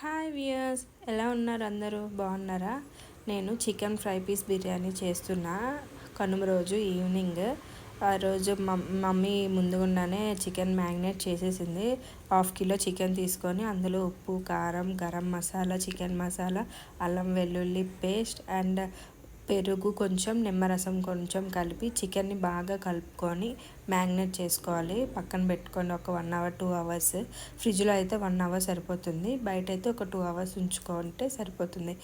Hi viewers, ఎలా ఉన్నారు? అందరూ బాగున్నారా? నేను చికెన్ ఫ్రై పీస్ బిర్యానీ చేస్తున్నా కనుమ రోజు ఈవినింగ్. ఆ రోజు మమ్మీ ముందుగానే చికెన్ మ్యారినేట్ చేసేసింది. 1/2 కిలో చికెన్ తీసుకొని అందులో ఉప్పు, కారం, గరం మసాలా, చికెన్ మసాలా, అల్లం వెల్లుల్లి పేస్ట్ అండ్ పెరుగు కొంచెం, నిమ్మరసం కొంచెం కలిపి చికెన్ని బాగా కలుపుకొని మ్యారినేట్ చేసుకోవాలి. పక్కన పెట్టుకొని ఒక 1 అవర్ 2 అవర్స్. ఫ్రిడ్జ్లో అయితే 1 అవర్ సరిపోతుంది, బయట అయితే ఒక 2 అవర్స్ ఉంచుకుంటే సరిపోతుంది.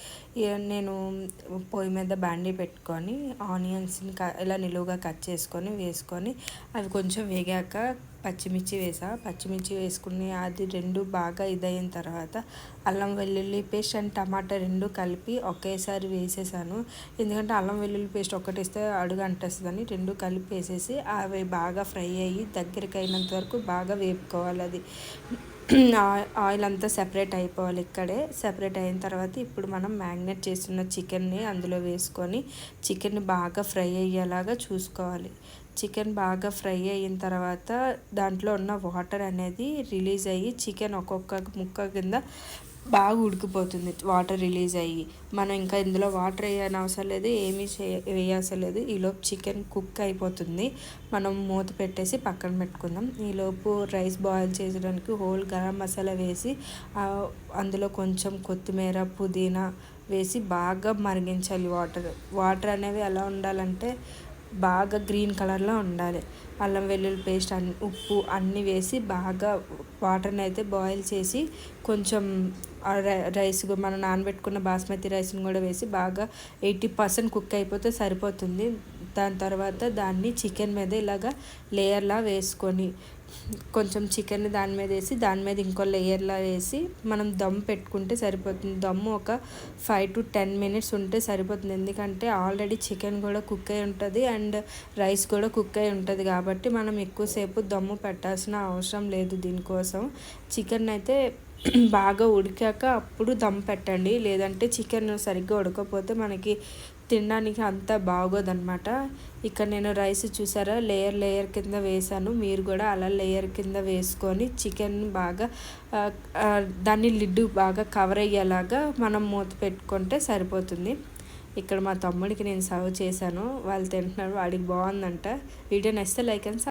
నేను పొయ్యి మీద బాండీ పెట్టుకొని ఆనియన్స్ని ఇలా నిలువుగా కట్ చేసుకొని వేసుకొని అవి కొంచెం వేగాక పచ్చిమిర్చి వేసుకుని అది రెండు బాగా ఇదైన తర్వాత అల్లం వెల్లుల్లి పేస్ట్ అండ్ టమాటా రెండు కలిపి ఒకేసారి వేసేసాను. ఎందుకంటే అల్లం వెల్లుల్లి పేస్ట్ ఒకటి వేస్తే అడుగు అంటేస్తుందని రెండు కలిపి వేసేసి అవి బాగా ఫ్రై అయ్యి దగ్గరికి అయినంత వరకు బాగా వేపుకోవాలి. అది ఆయిల్ అంతా సెపరేట్ అయిపోవాలి. ఇక్కడే సెపరేట్ అయిన తర్వాత ఇప్పుడు మనం మ్యారినేట్ చేస్తున్న చికెన్ని అందులో వేసుకొని చికెన్ని బాగా ఫ్రై అయ్యేలాగా చూసుకోవాలి. చికెన్ బాగా ఫ్రై అయిన తర్వాత దాంట్లో ఉన్న వాటర్ అనేది రిలీజ్ అయ్యి చికెన్ ఒక్కొక్క ముక్క కింద బాగా ఉడికిపోతుంది. వాటర్ రిలీజ్ అయ్యి మనం ఇంకా ఇందులో వాటర్ వేయని అవసరం లేదు, ఏమీ వేయాల్సిన లేదు. ఈలోపు చికెన్ కుక్ అయిపోతుంది. మనం మూత పెట్టేసి పక్కన పెట్టుకుందాం. ఈలోపు రైస్ బాయిల్ చేయడానికి హోల్ గరం మసాలా వేసి అందులో కొంచెం కొత్తిమీర, పుదీనా వేసి బాగా మరిగించాలి. వాటర్ అనేవి ఎలా ఉండాలంటే బాగా గ్రీన్ కలర్లో ఉండాలి. అల్లం వెల్లుల్లి పేస్ట్ ఉప్పు అన్నీ వేసి బాగా వాటర్ని అయితే బాయిల్ చేసి కొంచెం రైస్ మనం నానబెట్టుకున్న బాస్మతి రైస్ని కూడా వేసి బాగా 80% కుక్ అయిపోతే సరిపోతుంది. దాని తర్వాత దాన్ని చికెన్ మీద ఇలాగా లేయర్లా వేసుకొని కొంచెం చికెన్ దాని మీద వేసి దాని మీద ఇంకో లేయర్లా వేసి మనం దమ్ పెట్టుకుంటే సరిపోతుంది. దమ్ము ఒక 5 to 10 minutes ఉంటే సరిపోతుంది. ఎందుకంటే ఆల్రెడీ చికెన్ కూడా కుక్ అయి ఉంటుంది అండ్ రైస్ కూడా కుక్ అయి ఉంటుంది కాబట్టి మనం ఎక్కువసేపు దమ్ము పెట్టాల్సిన అవసరం లేదు. దీనికోసం చికెన్ అయితే బాగా ఉడికాక అప్పుడు దమ్ పెట్టండి, లేదంటే చికెన్ సరిగ్గా ఉడకపోతే మనకి తినడానికి అంత బాగోదన్నమాట. ఇక్కడ నేను రైస్ చూసారా లేయర్ కింద వేసాను. మీరు కూడా అలా లేయర్ కింద వేసుకొని చికెన్ బాగా దాన్ని లిడ్ బాగా కవర్ అయ్యేలాగా మనం మూత పెట్టుకుంటే సరిపోతుంది. ఇక్కడ మా తమ్ముడికి నేను సర్వ్ చేశాను, వాళ్ళు తింటున్నారు, వాడికి బాగుందంట. వీడియో నచ్చితే లైక్ అండ్